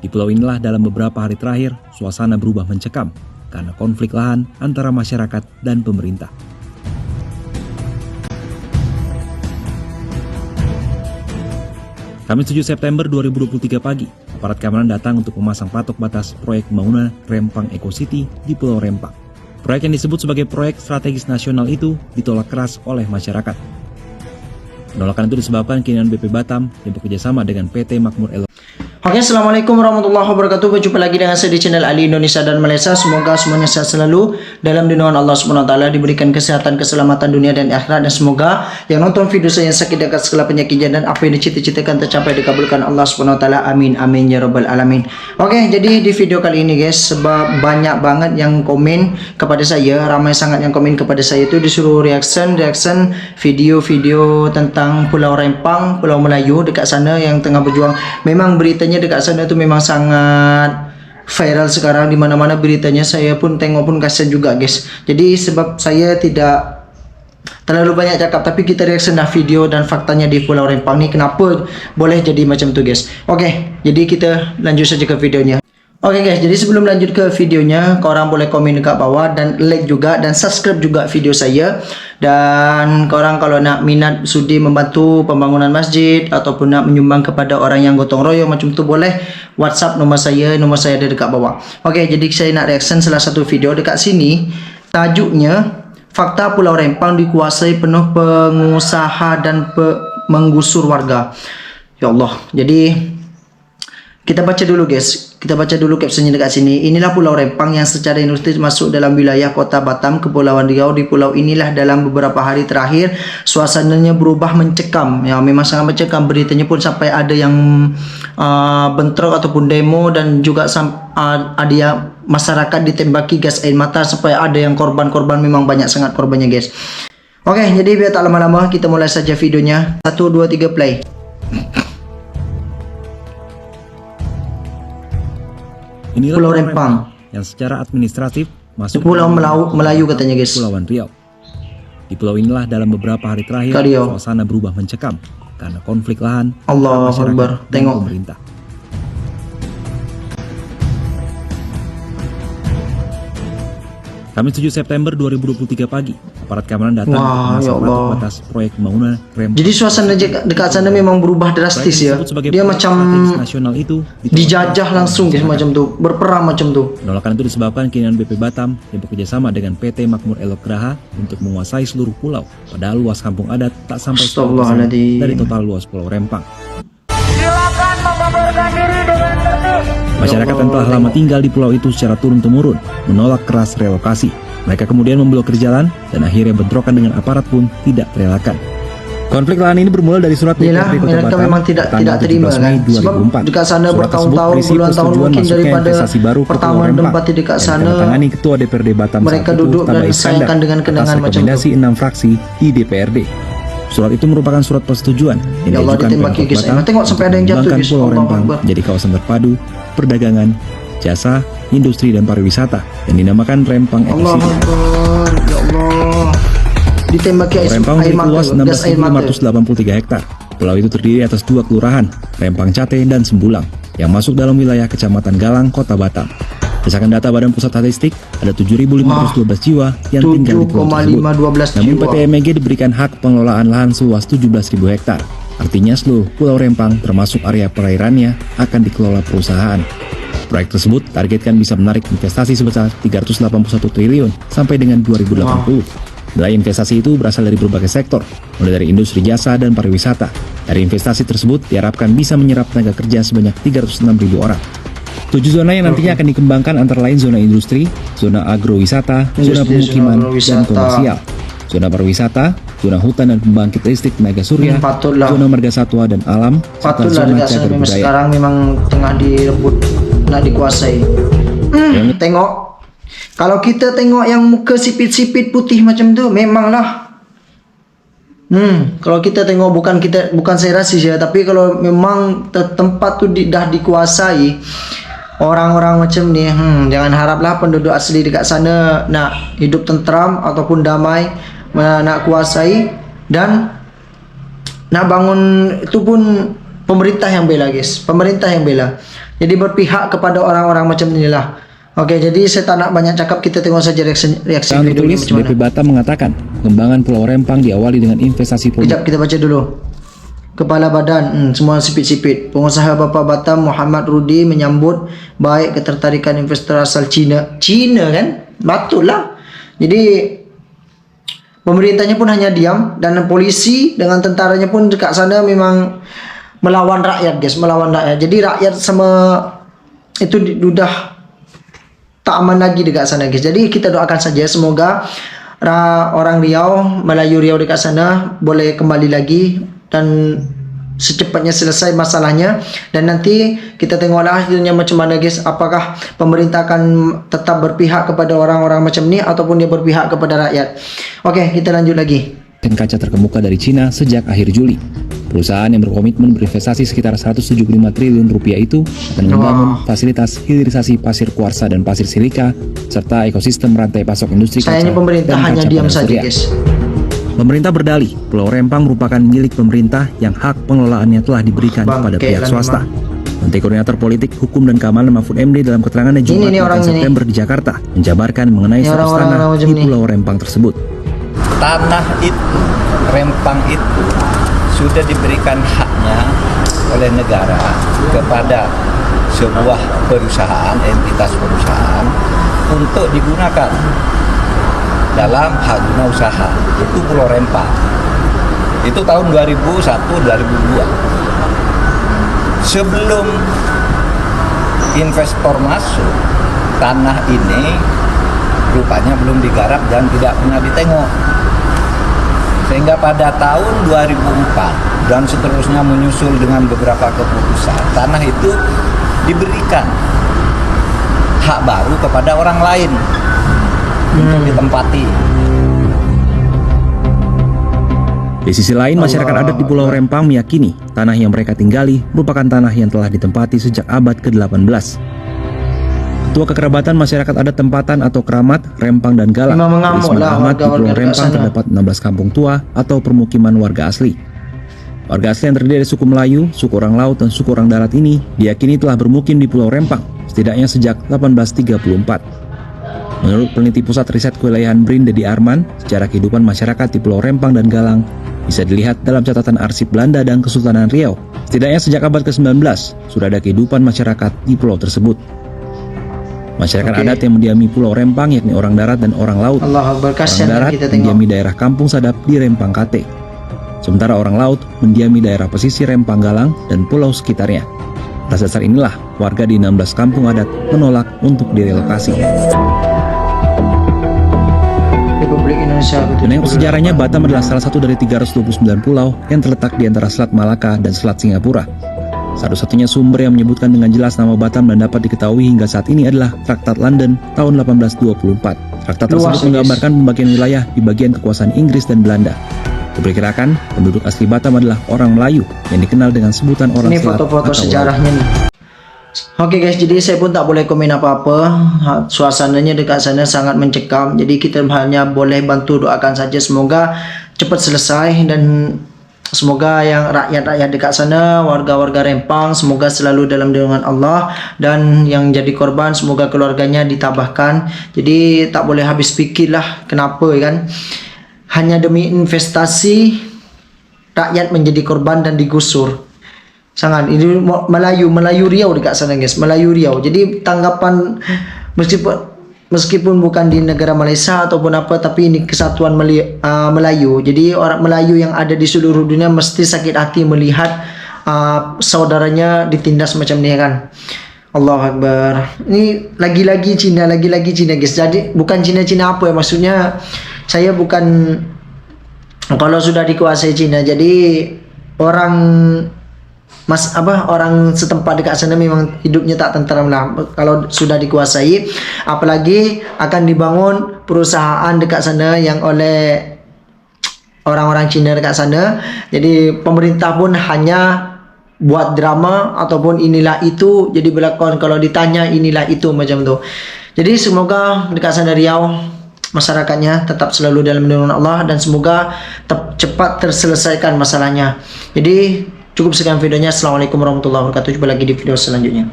Di pulau inilah dalam beberapa hari terakhir, suasana berubah mencekam karena konflik lahan antara masyarakat dan pemerintah. Kamis 7 September 2023 pagi, aparat keamanan datang untuk memasang patok batas proyek pembangunan Rempang Eco City di Pulau Rempang. Proyek yang disebut sebagai proyek strategis nasional itu ditolak keras oleh masyarakat. Penolakan itu disebabkan keinginan BP Batam yang bekerjasama dengan PT Makmur Elo. Oke, assalamualaikum warahmatullahi wabarakatuh. Berjumpa lagi dengan saya di channel Ali Indonesia dan Malaysia. Semoga semuanya sehat selalu dalam lindungan Allah SWT, diberikan kesehatan, keselamatan dunia dan akhirat, dan semoga yang nonton video saya yang sakit dekat segala penyakit dan apa yang dicita-citakan tercapai dikabulkan Allah SWT. Amin amin ya rabbal alamin. Oke, jadi di video kali ini guys, sebab banyak banget yang komen kepada saya, ramai sangat yang komen kepada saya itu disuruh reaction video-video tentang Pulau Rempang, Pulau Melayu dekat sana yang tengah berjuang. Memang beritanya dekat sana itu memang sangat viral sekarang, di mana-mana beritanya. Saya pun tengok pun kasihan juga guys. Jadi sebab saya tidak terlalu banyak cakap, tapi kita reaction dah video dan faktanya di Pulau Rempang ni kenapa boleh jadi macam tu guys. Oke, jadi kita lanjut saja ke videonya. Oke guys, jadi sebelum lanjut ke videonya, korang boleh komen dekat bawah dan like juga dan subscribe juga video saya. Dan korang kalau nak minat sudi membantu pembangunan masjid ataupun nak menyumbang kepada orang yang gotong royong macam tu, boleh WhatsApp nomor saya ada dekat bawah. Oke, jadi saya nak reaction salah satu video dekat sini. Tajuknya, fakta Pulau Rempang dikuasai penuh pengusaha dan menggusur warga. Ya Allah, jadi kita baca dulu guys. Kita baca dulu captionnya dekat sini. Inilah Pulau Rempang yang secara industri masuk dalam wilayah Kota Batam, Kepulauan Riau. Di pulau inilah dalam beberapa hari terakhir suasananya berubah mencekam. Ya, memang sangat mencekam. Beritanya pun sampai ada yang bentrok ataupun demo, dan juga ada yang masyarakat ditembaki gas air mata, sampai ada yang korban-korban. Memang banyak sangat korbannya guys. Oke, jadi biar tak lama-lama kita mulai saja videonya. 1, 2, 3 play. Inilah Pulau Rempang yang secara administratif masuk Pulau Melayu katanya guys. Kepulauan Riau. Di pulau inilah dalam beberapa hari terakhir suasana berubah mencekam karena konflik lahan antara masyarakat dan pemerintah. Kamis 7 September 2023 pagi, aparat keamanan datang untuk memasang patok batas proyek pembangunan Rempang. Jadi suasana dekat sana memang berubah drastis ya. Dia macam nasional itu dijajah langsung guys, macam tu, berperang macam tu. Penolakan itu disebabkan keinginan BP Batam yang bekerjasama dengan PT Makmur Elo Graha untuk menguasai seluruh pulau. Padahal luas kampung adat tak sampai 10% dari total luas Pulau Rempang. Silakan mengabarkan diri dengan tertib. Masyarakat yang telah lama tinggal di pulau itu secara turun-temurun menolak keras relokasi. Mereka kemudian memblokir jalan dan akhirnya bentrokan dengan aparat pun tidak terelakkan. Konflik lahan ini bermula dari surat DPRD Kota Batam memang tidak terima kan? Sebab dekat sana bertahun-tahun, puluhan tahun mungkin daripada pertama tempat di dekat sana. Tangani Ketua DPRD Batam mereka duduk dan disayangkan dengan kenangan macam tu. 6 fraksi di DPRD. Surat itu merupakan surat persetujuan yang diajukan Pemkot Batam untuk mengembangkan Pulau Rempang menjadi kawasan terpadu perdagangan, jasa, industri dan pariwisata yang dinamakan Rempang Eco City. Ya Allah. Ditembaki Rempang memiliki luas 16.583 hektar. Pulau itu terdiri atas 2 kelurahan, Rempang Cate dan Sembulang, yang masuk dalam wilayah Kecamatan Galang, Kota Batam. Berdasarkan data Badan Pusat Statistik, ada 7.512 jiwa yang tinggal di pulau tersebut. Namun PT MEG diberikan hak pengelolaan lahan seluas 17.000 hektar. Artinya seluruh Pulau Rempang termasuk area perairannya akan dikelola perusahaan. Proyek tersebut targetkan bisa menarik investasi sebesar 381 triliun sampai dengan 2080. Nilai investasi itu berasal dari berbagai sektor, mulai dari industri jasa dan pariwisata. Dari investasi tersebut diharapkan bisa menyerap tenaga kerja sebanyak 306.000 orang. 7 zona yang nantinya akan dikembangkan antara lain zona industri, zona agrowisata, zona pemukiman, dan komersial, zona pariwisata, zona hutan dan pembangkit listrik tenaga surya, zona marga satwa dan alam, serta zona cagar budaya. Sekarang memang tengah direbut, nak dikuasai. Tengok, kalau kita tengok yang muka sipit-sipit putih macam tu, memanglah. Kalau kita tengok bukan saya rasis ya, tapi kalau memang tempat tu dah dikuasai orang-orang macam ni, jangan haraplah penduduk asli dekat sana nak hidup tentram ataupun damai, nak kuasai dan nak bangun. Itu pun pemerintah yang bela guys, pemerintah yang bela. Jadi berpihak kepada orang-orang macam inilah. Oke, jadi saya tak nak banyak cakap, kita tengok saja reaksi Secara videonya tertulis, macam mana. BP Batam mengatakan pengembangan Pulau Rempang diawali dengan investasi produk Kejap, kita baca dulu. Kepala Badan, semua sipit-sipit. Pengusaha Bapa Batam Muhammad Rudi menyambut baik ketertarikan investor asal China. China kan? Batutlah. Jadi pemerintahnya pun hanya diam, dan polisi dengan tentaranya pun dekat sana memang melawan rakyat, guys, melawan rakyat. Jadi rakyat sama itu sudah tak aman lagi dekat sana, guys. Jadi kita doakan saja semoga orang Riau, Melayu Riau dekat sana boleh kembali lagi dan secepatnya selesai masalahnya, dan nanti kita tengoklah hasilnya macam mana, guys. Apakah pemerintah akan tetap berpihak kepada orang-orang macam ni ataupun dia berpihak kepada rakyat. Oke, kita lanjut lagi. kaca terkemuka dari Cina sejak akhir Juli. Perusahaan yang berkomitmen berinvestasi sekitar 175 triliun rupiah itu akan membangun fasilitas hilirisasi pasir kuarsa dan pasir silika serta ekosistem rantai pasok industri kaca Sayangnya pemerintah dan hanya kaca diam panel saja, surya. guys. Pemerintah berdalih Pulau Rempang merupakan milik pemerintah yang hak pengelolaannya telah diberikan kepada pihak swasta. Menteri Koordinator Politik, Hukum dan Keamanan Mahfud MD dalam keterangannya Jumat 8 September di Jakarta menjabarkan mengenai status tanah di Pulau Rempang tersebut. Tanah itu, Rempang itu sudah diberikan haknya oleh negara kepada sebuah perusahaan, entitas perusahaan untuk digunakan dalam hak guna usaha. Itu Pulau Rempang. Itu tahun 2001-2002. Sebelum investor masuk, tanah ini rupanya belum digarap dan tidak pernah ditengok. Sehingga pada tahun 2004 dan seterusnya menyusul dengan beberapa keputusan, tanah itu diberikan hak baru kepada orang lain untuk ditempati. Di sisi lain, masyarakat adat di Pulau Rempang meyakini tanah yang mereka tinggali merupakan tanah yang telah ditempati sejak abad ke-18. Ketua Kekerabatan Masyarakat Adat Tempatan atau Keramat, Rempang dan Galang, Isman Ahmad, di Pulau Rempang terdapat 16 kampung tua atau permukiman warga asli. Warga asli yang terdiri dari suku Melayu, suku orang laut, dan suku orang darat ini diyakini telah bermukim di Pulau Rempang setidaknya sejak 1834. Menurut peneliti Pusat Riset Kewilayahan BRIN Dedi Arman, sejarah kehidupan masyarakat di Pulau Rempang dan Galang bisa dilihat dalam catatan arsip Belanda dan Kesultanan Riau. Setidaknya sejak abad ke-19 sudah ada kehidupan masyarakat di pulau tersebut. Masyarakat adat yang mendiami Pulau Rempang yakni orang darat dan orang laut. Allah Orang darat kita mendiami daerah Kampung Sadap di Rempang Kate. Sementara orang laut mendiami daerah pesisir Rempang Galang dan pulau sekitarnya. Atas dasar inilah warga di 16 kampung adat menolak untuk direlokasi. Republik Indonesia. Menengok sejarahnya, Batam adalah salah satu dari 329 pulau yang terletak di antara Selat Malaka dan Selat Singapura. Satu-satunya sumber yang menyebutkan dengan jelas nama Batam dan dapat diketahui hingga saat ini adalah Traktat London tahun 1824. Traktat tersebut menggambarkan pembagian wilayah di bagian kekuasaan Inggris dan Belanda. Diperkirakan penduduk asli Batam adalah orang Melayu yang dikenal dengan sebutan orang Ini Selat foto-foto atau sejarahnya nih. Oke guys, jadi saya pun tak boleh komen apa-apa. Suasananya dekat sana sangat mencekam. Jadi kita hanya boleh bantu doakan saja semoga cepat selesai, dan semoga yang rakyat-rakyat dekat sana, warga-warga Rempang, semoga selalu dalam lindungan Allah, dan yang jadi korban semoga keluarganya ditabahkan. Jadi tak boleh habis fikir lah kenapa kan. Hanya demi investasi rakyat menjadi korban dan digusur. Sangat ini Melayu Riau dekat sana guys, Melayu Riau. Jadi tanggapan meskipun bukan di negara Malaysia ataupun apa, tapi ini kesatuan Melayu. Jadi orang Melayu yang ada di seluruh dunia mesti sakit hati melihat saudaranya ditindas macam ni kan. Allahu Akbar. Ini lagi-lagi Cina guys. Jadi bukan Cina apa ya, maksudnya saya bukan, kalau sudah dikuasai Cina jadi orang orang setempat dekat sana memang hidupnya tak tenteram lah kalau sudah dikuasai, apalagi akan dibangun perusahaan dekat sana yang oleh orang-orang Cina dekat sana. Jadi pemerintah pun hanya buat drama ataupun inilah itu, jadi berlakon kalau ditanya inilah itu macam tu. Jadi semoga dekat sana Riau masyarakatnya tetap selalu dalam lindungan Allah, dan semoga cepat terselesaikan masalahnya. Jadi cukup sekian videonya. Assalamualaikum warahmatullahi wabarakatuh. Jumpa lagi di video selanjutnya.